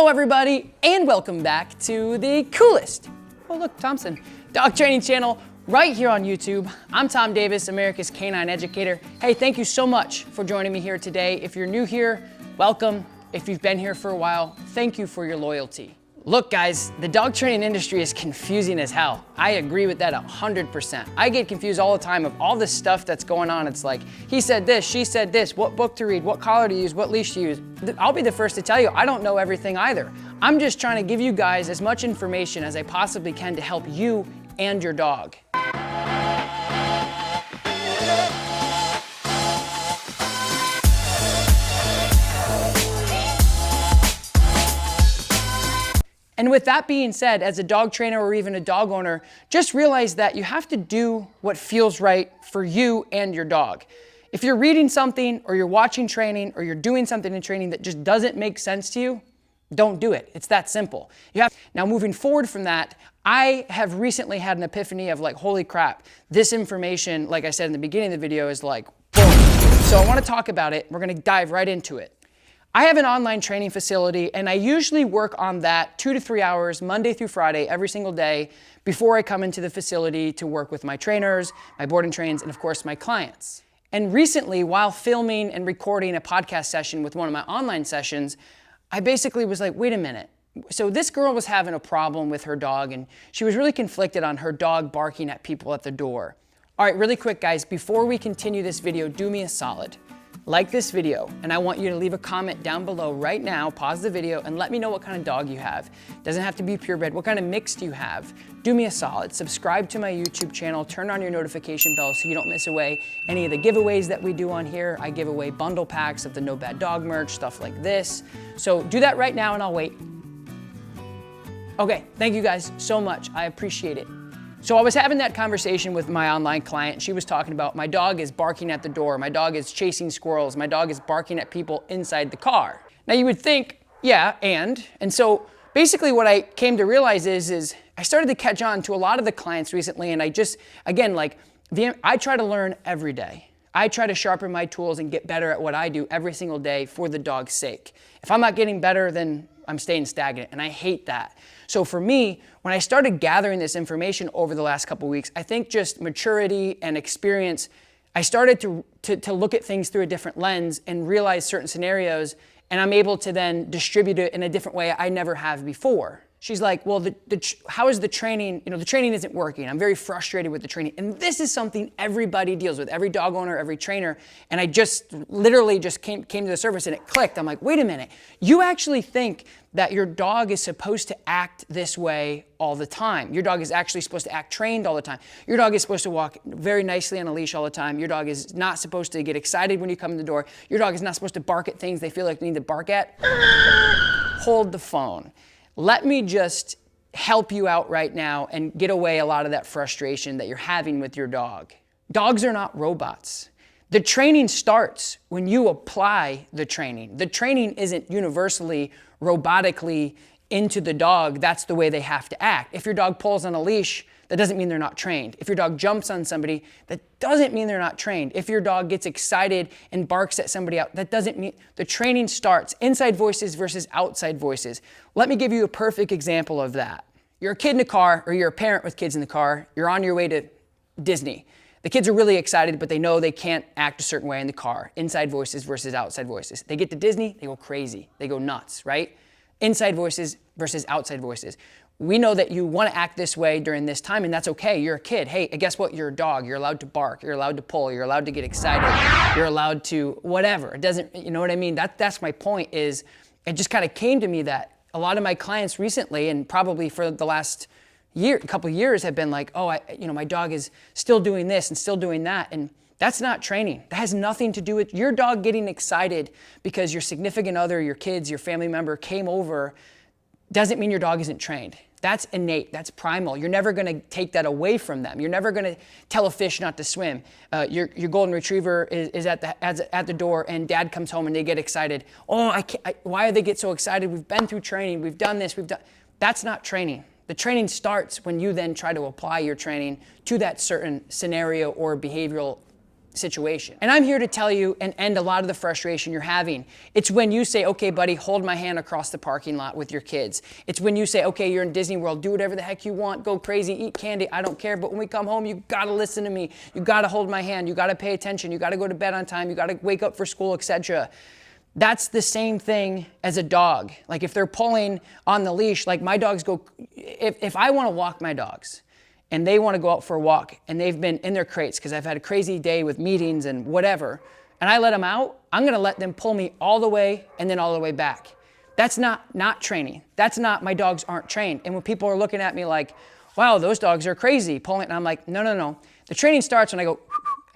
Hello everybody, and welcome back to the coolest, oh look, Thompson, dog training channel right here on YouTube. I'm Tom Davis, America's canine educator. Hey, thank you so much for joining me here today. If you're new here, welcome. If you've been here for a while, thank you for your loyalty. Look guys, the dog training industry is confusing as hell. I agree with that 100%. I get confused all the time of all this stuff that's going on. It's like, he said this, she said this, what book to read, what collar to use, what leash to use. I'll be the first to tell you, I don't know everything either. I'm just trying to give you guys as much information as I possibly can to help you and your dog. And with that being said, as a dog trainer or even a dog owner, just realize that you have to do what feels right for you and your dog. If you're reading something or you're watching training or you're doing something in training that just doesn't make sense to you, don't do it. It's that simple. Now moving forward from that, I have recently had an epiphany of like, holy crap, this information, like I said in the beginning of the video, is like, boom. So I want to talk about it. We're going to dive right into it. I have an online training facility and I usually work on that 2 to 3 hours, Monday through Friday, every single day before I come into the facility to work with my trainers, my board and trains, and of course my clients. And recently, while filming and recording a podcast session with one of my online sessions, I basically was like, wait a minute. So this girl was having a problem with her dog and she was really conflicted on her dog barking at people at the door. All right, really quick guys, before we continue this video, do me a solid. Like this video, and I want you to leave a comment down below right now, pause the video, and let me know what kind of dog you have. Doesn't have to be purebred. What kind of mix do you have? Do me a solid. Subscribe to my YouTube channel, turn on your notification bell so you don't miss away any of the giveaways that we do on here. I give away bundle packs of the No Bad Dog merch, stuff like this. So do that right now and I'll wait. Okay, thank you guys so much. I appreciate it. So I was having that conversation with my online client. She was talking about my dog is barking at the door. My dog is chasing squirrels. My dog is barking at people inside the car. Now you would think, yeah, and so basically what I came to realize is I started to catch on to a lot of the clients recently, and I just, again, like I try to learn every day. I try to sharpen my tools and get better at what I do every single day for the dog's sake. If I'm not getting better, then I'm staying stagnant, and I hate that. So for me, when I started gathering this information over the last couple of weeks, I think just maturity and experience, I started to look at things through a different lens and realize certain scenarios, and I'm able to then distribute it in a different way I never have before. She's like, well, how is the training, the training isn't working. I'm very frustrated with the training. And this is something everybody deals with, every dog owner, every trainer. And I just literally just came to the surface and it clicked. I'm like, wait a minute. You actually think that your dog is supposed to act this way all the time. Your dog is actually supposed to act trained all the time. Your dog is supposed to walk very nicely on a leash all the time. Your dog is not supposed to get excited when you come in the door. Your dog is not supposed to bark at things they feel like they need to bark at. Hold the phone. Let me just help you out right now and get away a lot of that frustration that you're having with your dog. Dogs are not robots. The training starts when you apply the training. The training isn't universally, robotically into the dog. That's the way they have to act. If your dog pulls on a leash, that doesn't mean they're not trained. If your dog jumps on somebody, that doesn't mean they're not trained. If your dog gets excited and barks at somebody out, that doesn't mean. The training starts inside voices versus outside voices. Let me give you a perfect example of that. You're a kid in the car, or you're a parent with kids in the car. You're on your way to Disney. The kids are really excited, but they know they can't act a certain way in the car. Inside voices versus outside voices. They get to Disney, they go crazy. They go nuts, right? Inside voices versus outside voices. We know that you want to act this way during this time, and that's okay. You're a kid. Hey, guess what? You're a dog. You're allowed to bark. You're allowed to pull. You're allowed to get excited. You're allowed to whatever. It doesn't, you know what I mean? That's my point is, it just kind of came to me that a lot of my clients recently, and probably for the last couple of years, have been like, oh, my dog is still doing this and still doing that. And that's not training. That has nothing to do with your dog getting excited because your significant other, your kids, your family member came over. Doesn't mean your dog isn't trained. That's innate, that's primal. You're never gonna take that away from them. You're never gonna tell a fish not to swim. Your golden retriever is at the door and dad comes home and they get excited. Oh, why do they get so excited? We've been through training, we've done this, that's not training. The training starts when you then try to apply your training to that certain scenario or behavioral situation. And I'm here to tell you and end a lot of the frustration you're having. It's when you say, okay, buddy, hold my hand across the parking lot with your kids. It's when you say, okay, you're in Disney World, do whatever the heck you want, go crazy, eat candy, I don't care. But when we come home, you gotta listen to me. You gotta hold my hand. You gotta pay attention. You gotta go to bed on time. You gotta wake up for school, etc. That's the same thing as a dog. Like if they're pulling on the leash, like my dogs go, if I wanna walk my dogs, and they want to go out for a walk and they've been in their crates because I've had a crazy day with meetings and whatever, and I let them out, I'm going to let them pull me all the way and then all the way back. That's not training. That's not, my dogs aren't trained. And when people are looking at me like, wow, those dogs are crazy pulling, and I'm like, no. The training starts when I go,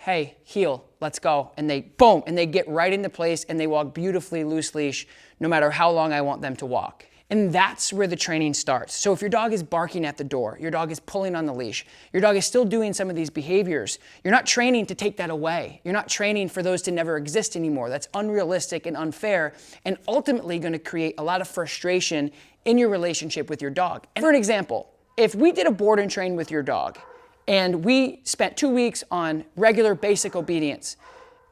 hey, heel, let's go. And they, boom, and they get right into place and they walk beautifully loose leash no matter how long I want them to walk. And that's where the training starts. So if your dog is barking at the door, your dog is pulling on the leash, your dog is still doing some of these behaviors, you're not training to take that away. You're not training for those to never exist anymore. That's unrealistic and unfair and ultimately going to create a lot of frustration in your relationship with your dog. And for an example, if we did a board and train with your dog and we spent 2 weeks on regular basic obedience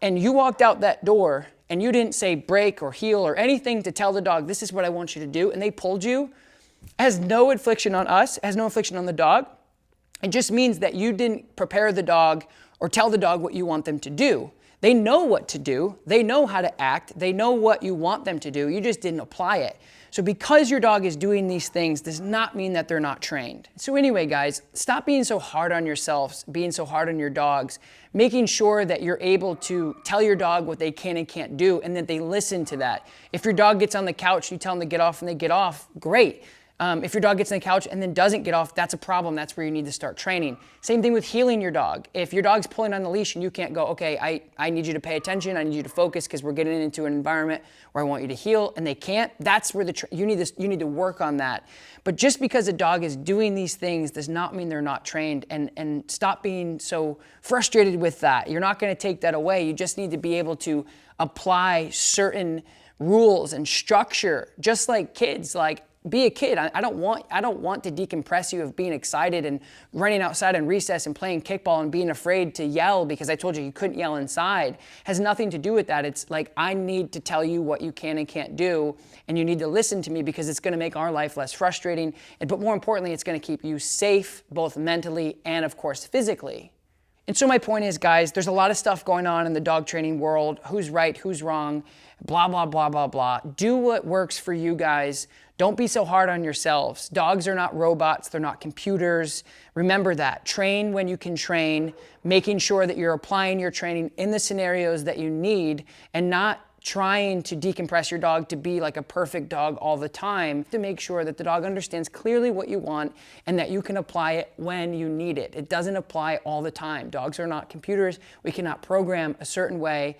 and you walked out that door and you didn't say break or heel or anything to tell the dog, this is what I want you to do, and they pulled you, has no infliction on us, has no infliction on the dog. It just means that you didn't prepare the dog or tell the dog what you want them to do. They know what to do. They know how to act. They know what you want them to do. You just didn't apply it. So because your dog is doing these things does not mean that they're not trained. So anyway, guys, stop being so hard on yourselves, being so hard on your dogs, making sure that you're able to tell your dog what they can and can't do and that they listen to that. If your dog gets on the couch, you tell them to get off and they get off, great. If your dog gets on the couch and then doesn't get off, that's a problem. That's where you need to start training. Same thing with healing your dog. If your dog's pulling on the leash and you can't go, okay, I need you to pay attention. I need you to focus because we're getting into an environment where I want you to heal, and they can't, that's where you need to work on that. But just because a dog is doing these things does not mean they're not trained, and stop being so frustrated with that. You're not going to take that away. You just need to be able to apply certain rules and structure, just like kids. Like, be a kid. I don't want to decompress you of being excited and running outside in recess and playing kickball and being afraid to yell because I told you you couldn't yell inside. It has nothing to do with that. It's like, I need to tell you what you can and can't do, and you need to listen to me because it's going to make our life less frustrating. But more importantly, it's going to keep you safe, both mentally and of course physically. And so my point is, guys, there's a lot of stuff going on in the dog training world. Who's right, who's wrong, blah, blah, blah, blah, blah. Do what works for you guys. Don't be so hard on yourselves. Dogs are not robots. They're not computers. Remember that. Train when you can train, making sure that you're applying your training in the scenarios that you need and not trying to decompress your dog to be like a perfect dog all the time, to make sure that the dog understands clearly what you want and that you can apply it when you need it. It doesn't apply all the time. Dogs are not computers. We cannot program a certain way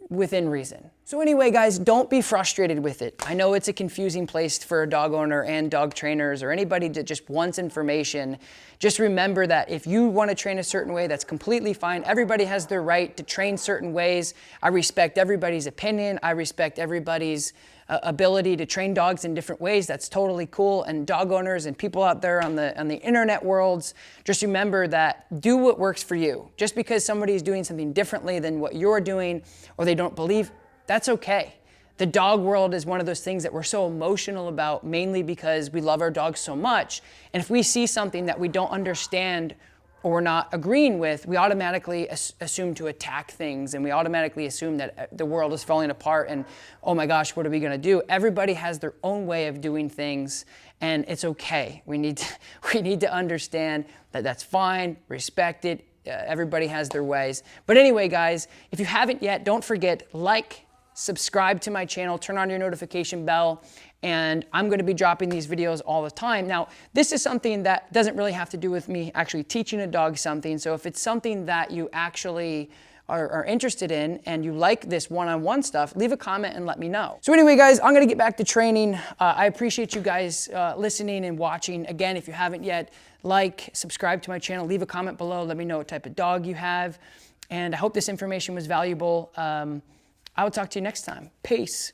within reason. So anyway, guys, don't be frustrated with it. I know it's a confusing place for a dog owner and dog trainers or anybody that just wants information. Just remember that if you want to train a certain way, that's completely fine. Everybody has their right to train certain ways. I respect everybody's opinion. I respect everybody's ability to train dogs in different ways. That's totally cool. And dog owners and people out there on the internet worlds, just remember that do what works for you. Just because somebody is doing something differently than what you're doing or they don't believe, that's okay. The dog world is one of those things that we're so emotional about, mainly because we love our dogs so much. And if we see something that we don't understand or we're not agreeing with, we automatically assume to attack things, and we automatically assume that the world is falling apart and, oh my gosh, what are we gonna do? Everybody has their own way of doing things, and it's okay. We need to understand that that's fine, respect it. Everybody has their ways. But anyway, guys, if you haven't yet, don't forget, like, subscribe to my channel, turn on your notification bell, and I'm going to be dropping these videos all the time. Now, this is something that doesn't really have to do with me actually teaching a dog something. So if it's something that you actually are interested in and you like this one-on-one stuff, leave a comment and let me know. So anyway, guys, I'm going to get back to training. I appreciate you guys listening and watching. Again, if you haven't yet, like, subscribe to my channel, leave a comment below, let me know what type of dog you have. And I hope this information was valuable. I will talk to you next time. Peace.